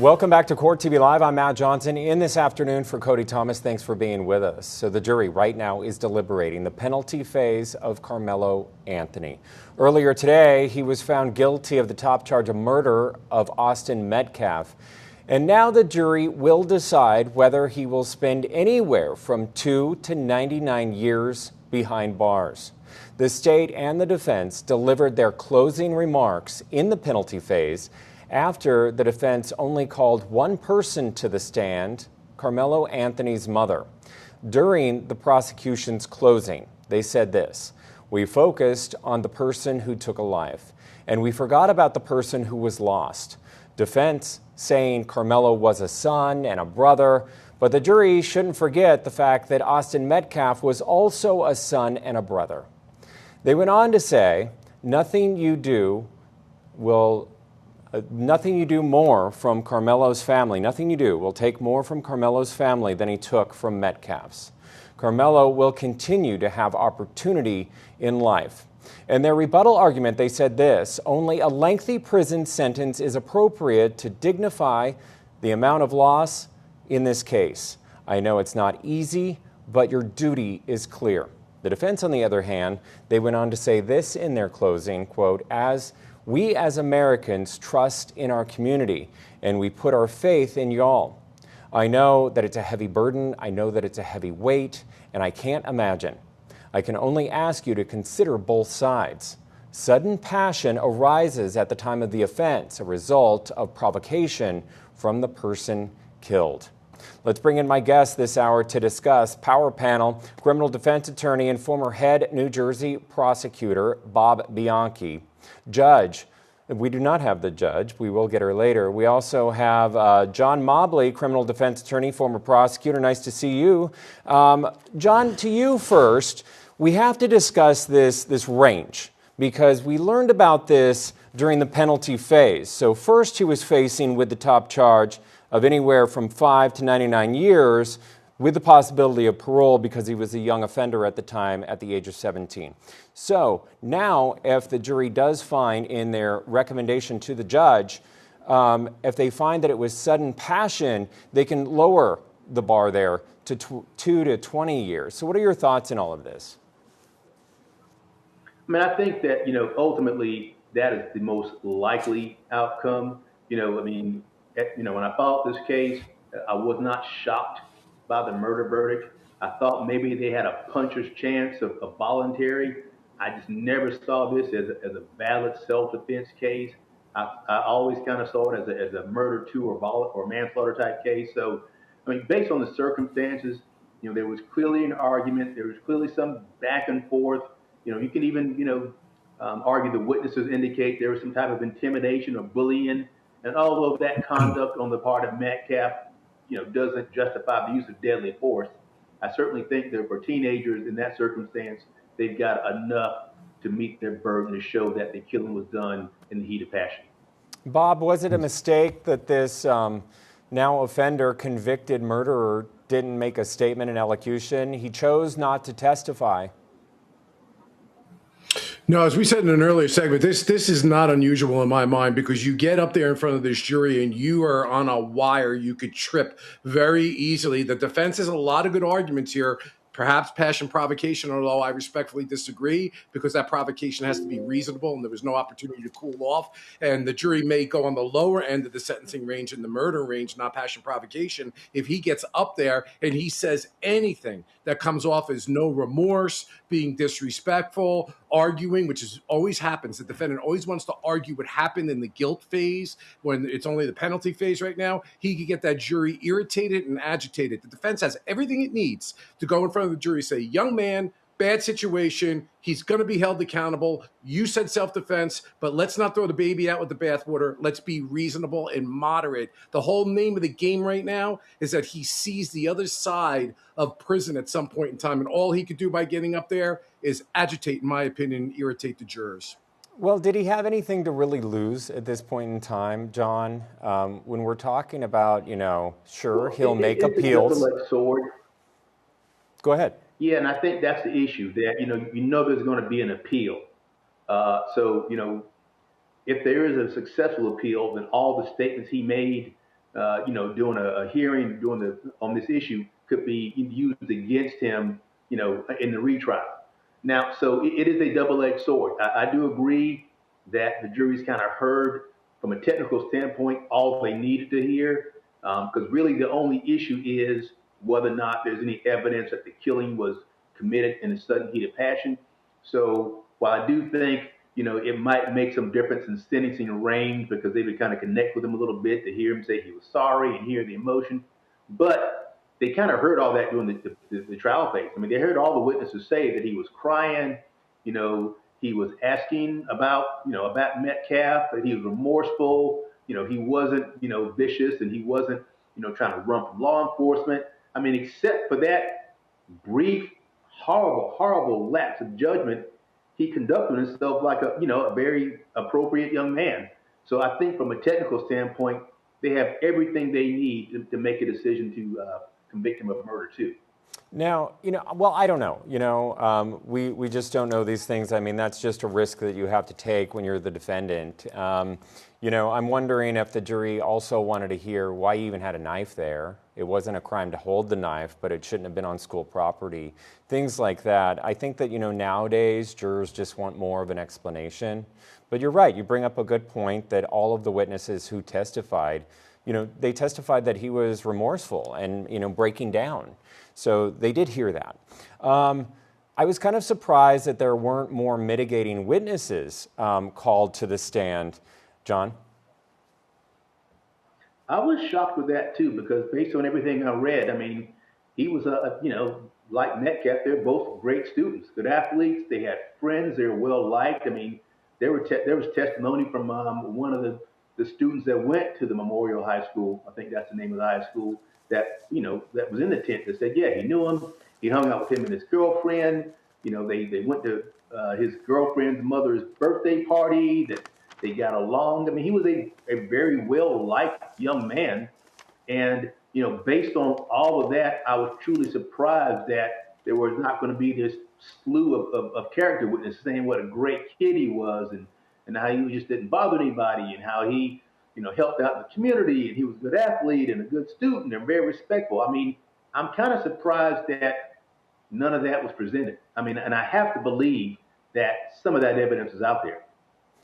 Welcome back to Court TV Live. I'm Matt Johnson in this afternoon for Cody Thomas. Thanks for being with us. So the jury right now is deliberating the penalty phase of Carmelo Anthony. Earlier today, he was found guilty of the top charge of murder of Austin Metcalf. And now the jury will decide whether he will spend anywhere from 2 to 99 years behind bars. The state and the defense delivered their closing remarks in the penalty phase after the defense only called one person to the stand, Carmelo Anthony's mother. During the prosecution's closing, they said this: "We focused on the person who took a life, and we forgot about the person who was lost." Defense saying Carmelo was a son and a brother, but the jury shouldn't forget the fact that Austin Metcalf was also a son and a brother. They went on to say, nothing you do more from Carmelo's family, nothing you do will take more from Carmelo's family than he took from Metcalf's. Carmelo will continue to have opportunity in life. In their rebuttal argument, they said this: only a lengthy prison sentence is appropriate to dignify the amount of loss in this case. I know it's not easy, but your duty is clear. The defense, on the other hand, they went on to say this in their closing, quote, we as Americans trust in our community, and we put our faith in y'all. I know that it's a heavy burden, I know that it's a heavy weight, and I can't imagine. I can only ask you to consider both sides. Sudden passion arises at the time of the offense, a result of provocation from the person killed. Let's bring in my guest this hour to discuss. Power panel, criminal defense attorney and former head New Jersey prosecutor Bob Bianchi. Judge, we do not have the judge. We will get her later. We also have John Mobley, criminal defense attorney, former prosecutor. Nice to see you. John, to you first. We have to discuss this range because we learned about this during the penalty phase. So first he was facing with the top charge of anywhere from 5 to 99 years with the possibility of parole because he was a young offender at the time at the age of 17. So now if the jury does find in their recommendation to the judge, if they find that it was sudden passion, they can lower the bar there to 2 to 20 years. So what are your thoughts in all of this? I mean, I think that, ultimately that is the most likely outcome. When I filed this case, I was not shocked by the murder verdict. I thought maybe they had a puncher's chance of voluntary. I just never saw this as a valid self-defense case. I always kind of saw it as a murder to or manslaughter type case. So, based on the circumstances, there was clearly an argument. There was clearly some back and forth. You can even, argue the witnesses indicate there was some type of intimidation or bullying. And although that conduct on the part of Metcalf, doesn't justify the use of deadly force, I certainly think that for teenagers in that circumstance, they've got enough to meet their burden to show that the killing was done in the heat of passion. Bob, was it a mistake that this now offender, convicted murderer, didn't make a statement in elocution? He chose not to testify. No, as we said in an earlier segment, this is not unusual in my mind because you get up there in front of this jury and you are on a wire. You could trip very easily. The defense has a lot of good arguments here. Perhaps passion provocation, although I respectfully disagree because that provocation has to be reasonable and there was no opportunity to cool off. And the jury may go on the lower end of the sentencing range in the murder range, not passion provocation. If he gets up there and he says anything that comes off as no remorse, being disrespectful, arguing, which is always happens. The defendant always wants to argue what happened in the guilt phase when it's only the penalty phase right now. He could get that jury irritated and agitated. The defense has everything it needs to go in front of the jury, say, young man, bad situation. He's going to be held accountable. You said self-defense, but let's not throw the baby out with the bathwater. Let's be reasonable and moderate. The whole name of the game right now is that he sees the other side of prison at some point in time, and all he could do by getting up there is agitate, in my opinion, and irritate the jurors. Well, did he have anything to really lose at this point in time, John? When we're talking about, sure, he'll make appeals. Like sword. Go ahead. Yeah, and I think that's the issue that, there's going to be an appeal. So, if there is a successful appeal, then all the statements he made doing a hearing, on this issue could be used against him, in the retrial. Now, so it is a double-edged sword. I do agree that the jury's kind of heard from a technical standpoint all they needed to hear, because really the only issue is whether or not there's any evidence that the killing was committed in a sudden heat of passion. So while I do think, it might make some difference in sentencing range because they would kind of connect with him a little bit to hear him say he was sorry and hear the emotion. But they kind of heard all that during the trial phase. I mean, they heard all the witnesses say that he was crying, he was asking about Metcalf, that he was remorseful, he wasn't, vicious, and he wasn't, trying to run from law enforcement. I mean, except for that brief, horrible lapse of judgment, he conducted himself like a very appropriate young man. So I think from a technical standpoint, they have everything they need to make a decision to convict him of murder too. Now, well, I don't know. We just don't know these things. I mean, that's just a risk that you have to take when you're the defendant. I'm wondering if the jury also wanted to hear why he even had a knife there. It wasn't a crime to hold the knife, but it shouldn't have been on school property. Things like that. I think that, nowadays jurors just want more of an explanation. But you're right. You bring up a good point that all of the witnesses who testified, they testified that he was remorseful and, breaking down. So they did hear that. I was kind of surprised that there weren't more mitigating witnesses called to the stand. John? I was shocked with that too, because based on everything I read, I mean, he was like Metcalf, they're both great students, good athletes. They had friends. They were well liked. I mean, there was testimony from one of the students that went to the Memorial High School. I think that's the name of the high school. That that was in the tent that said, yeah, he knew him. He hung out with him and his girlfriend. They went to his girlfriend's mother's birthday party. That they got along. I mean, he was a very well liked young man. And based on all of that, I was truly surprised that there was not going to be this slew of character witnesses saying what a great kid he was, and how he just didn't bother anybody, and how he helped out in the community, and he was a good athlete and a good student and very respectful. I mean, I'm kind of surprised that none of that was presented. I mean, and I have to believe that some of that evidence is out there.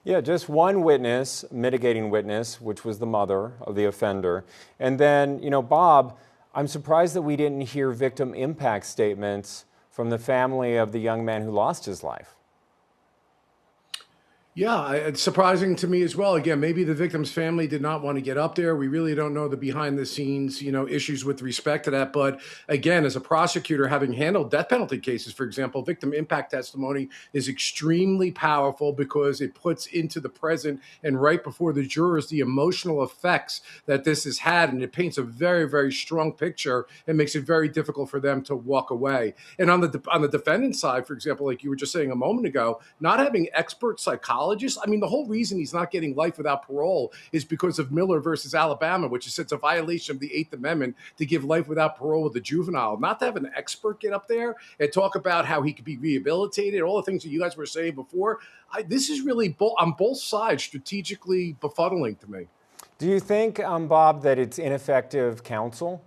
Yeah, just one witness, mitigating witness, which was the mother of the offender. And then, Bob, I'm surprised that we didn't hear victim impact statements from the family of the young man who lost his life. Yeah, it's surprising to me as well. Again, maybe the victim's family did not want to get up there. We really don't know the behind the scenes, issues with respect to that. But again, as a prosecutor, having handled death penalty cases, for example, victim impact testimony is extremely powerful because it puts into the present and right before the jurors the emotional effects that this has had. And it paints a very, very strong picture and makes it very difficult for them to walk away. And on the defendant's side, for example, like you were just saying a moment ago, not having expert psychologists. I mean, the whole reason he's not getting life without parole is because of Miller versus Alabama, which is it's a violation of the Eighth Amendment to give life without parole with a juvenile. Not to have an expert get up there and talk about how he could be rehabilitated, all the things that you guys were saying before. This is really on both sides strategically befuddling to me. Do you think, Bob, that it's ineffective counsel?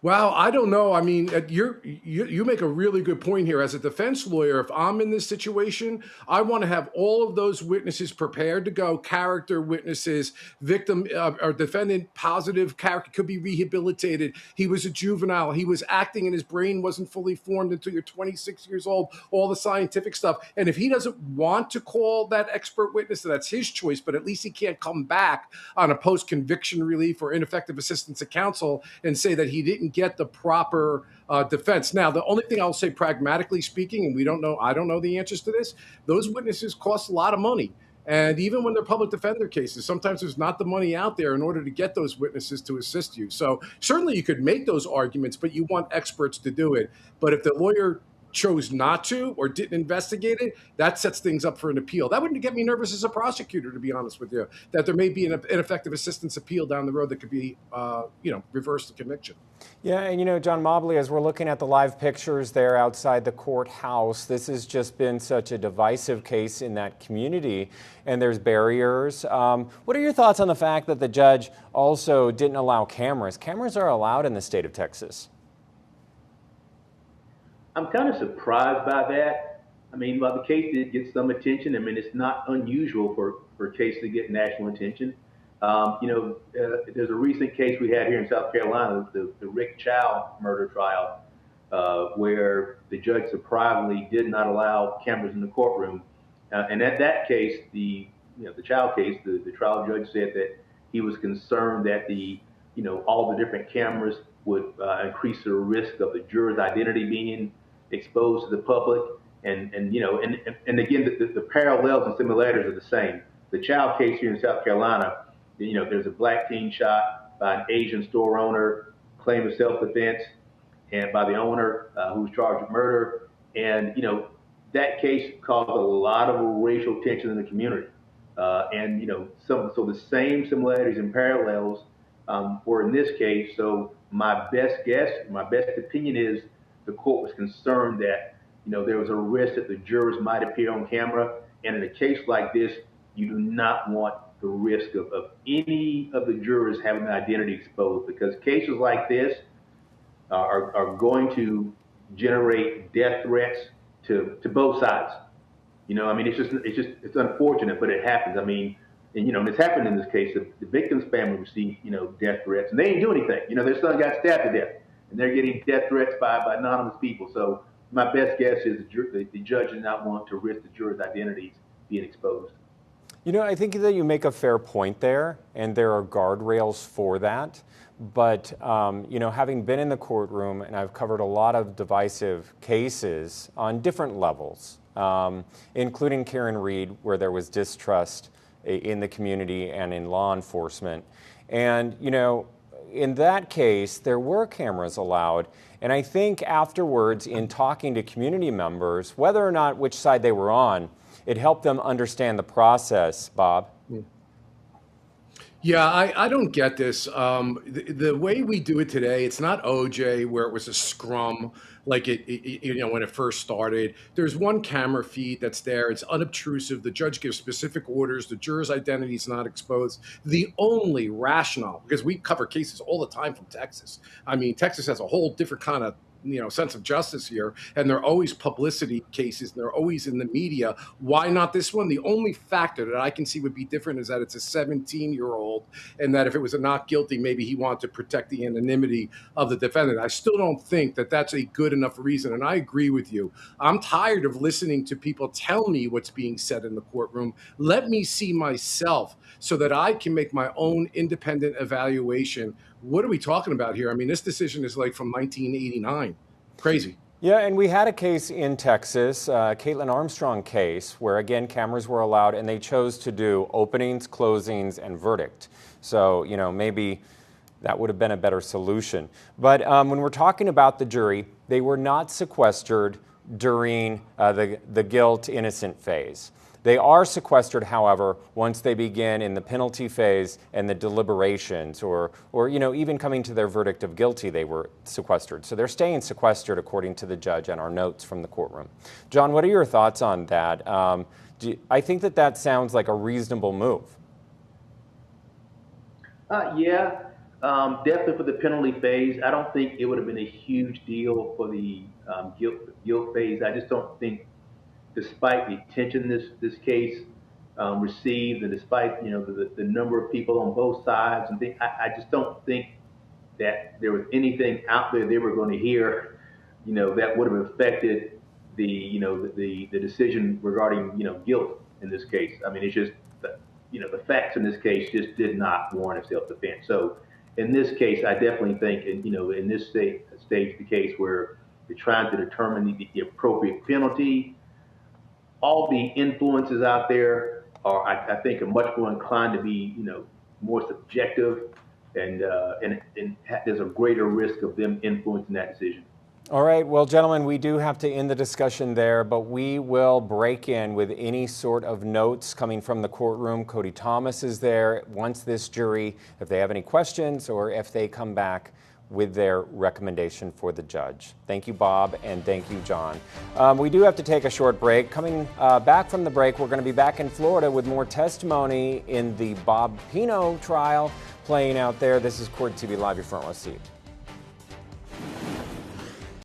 Well, I don't know. I mean, you make a really good point here. As a defense lawyer, if I'm in this situation, I want to have all of those witnesses prepared to go, character witnesses, victim or defendant positive character, could be rehabilitated. He was a juvenile. He was acting and his brain wasn't fully formed until you're 26 years old, all the scientific stuff. And if he doesn't want to call that expert witness, that's his choice, but at least he can't come back on a post-conviction relief or ineffective assistance of counsel and say that he didn't get the proper defense. Now, the only thing I'll say, pragmatically speaking, and I don't know the answers to this, those witnesses cost a lot of money. And even when they're public defender cases, sometimes there's not the money out there in order to get those witnesses to assist you. So certainly you could make those arguments, but you want experts to do it. But if the lawyer chose not to or didn't investigate it, that sets things up for an appeal. That wouldn't get me nervous as a prosecutor, to be honest with you, that there may be an ineffective assistance appeal down the road that could be, reverse the conviction. Yeah, and John Mobley, as we're looking at the live pictures there outside the courthouse, this has just been such a divisive case in that community, and there's barriers. What are your thoughts on the fact that the judge also didn't allow cameras? Cameras are allowed in the state of Texas. I'm kind of surprised by that. I mean, while the case did get some attention, I mean, it's not unusual for a case to get national attention. There's a recent case we had here in South Carolina, the Rick Chow murder trial, where the judge surprisingly did not allow cameras in the courtroom. And at that case, the Chow case, the trial judge said that he was concerned that all the different cameras would increase the risk of the juror's identity being exposed to the public. And again, the parallels and similarities are the same. The Chow case here in South Carolina, there's a black teen shot by an Asian store owner, claim of self-defense, and by the owner who was charged with murder. And that case caused a lot of racial tension in the community. So the same similarities and parallels were in this case. So my best guess, my best opinion is the court was concerned that there was a risk that the jurors might appear on camera. And in a case like this, you do not want the risk of any of the jurors having their identity exposed, because cases like this are going to generate death threats to both sides. It's unfortunate, but it happens. I mean, and it's happened in this case. The victim's family received, death threats, and they didn't do anything. Their son got stabbed to death, and they're getting death threats by anonymous people. So my best guess is the judge did not want to risk the jurors' identities being exposed. I think that you make a fair point there, and there are guardrails for that. But, having been in the courtroom, and I've covered a lot of divisive cases on different levels, including Karen Reed, where there was distrust in the community and in law enforcement. And, in that case, there were cameras allowed. And I think afterwards, in talking to community members, whether or not which side they were on, it helped them understand the process, Bob. Yeah, I don't get this. The way we do it today, it's not OJ where it was a scrum like when it first started. There's one camera feed that's there. It's unobtrusive. The judge gives specific orders. The juror's identity is not exposed. The only rationale, because we cover cases all the time from Texas. I mean, Texas has a whole different kind of sense of justice here, and they're always publicity cases, and they're always in the media. Why not this one? The only factor that I can see would be different is that it's a 17-year-old, and that if it was a not guilty, maybe he wanted to protect the anonymity of the defendant. I still don't think that that's a good enough reason, and I agree with you. I'm tired of listening to people tell me what's being said in the courtroom. Let me see myself so that I can make my own independent evaluation. What are we talking about here? I mean, this decision is like from 1989. Crazy. Yeah, and we had a case in Texas, Caitlin Armstrong case, where again cameras were allowed, and they chose to do openings, closings, and verdict. So maybe that would have been a better solution. But when we're talking about the jury, they were not sequestered during the guilt-innocent phase. They are sequestered, however, once they begin in the penalty phase and the deliberations, or even coming to their verdict of guilty, they were sequestered. So they're staying sequestered according to the judge and our notes from the courtroom. John, what are your thoughts on that? I think that sounds like a reasonable move. Definitely for the penalty phase. I don't think it would have been a huge deal for the guilt phase. I just don't think, despite the attention this case received, and despite the number of people on both sides, and I just don't think that there was anything out there they were going to hear, that would have affected the decision regarding guilt in this case. I mean, it's just the facts in this case just did not warrant a self-defense. So in this case, I definitely think in this stage the case where they're trying to determine the appropriate penalty. All the influences out there are, I think, are much more inclined to be, more subjective, and there's a greater risk of them influencing that decision. All right, well, gentlemen, we do have to end the discussion there, but we will break in with any sort of notes coming from the courtroom. Cody Thomas is there. Once this jury, if they have any questions or if they come back with their recommendation for the judge. Thank you, Bob, and thank you, John. We do have to take a short break. Coming back from the break, we're going to be back in Florida with more testimony in the Bob Pino trial playing out there. This is CourtTV Live, your front row seat.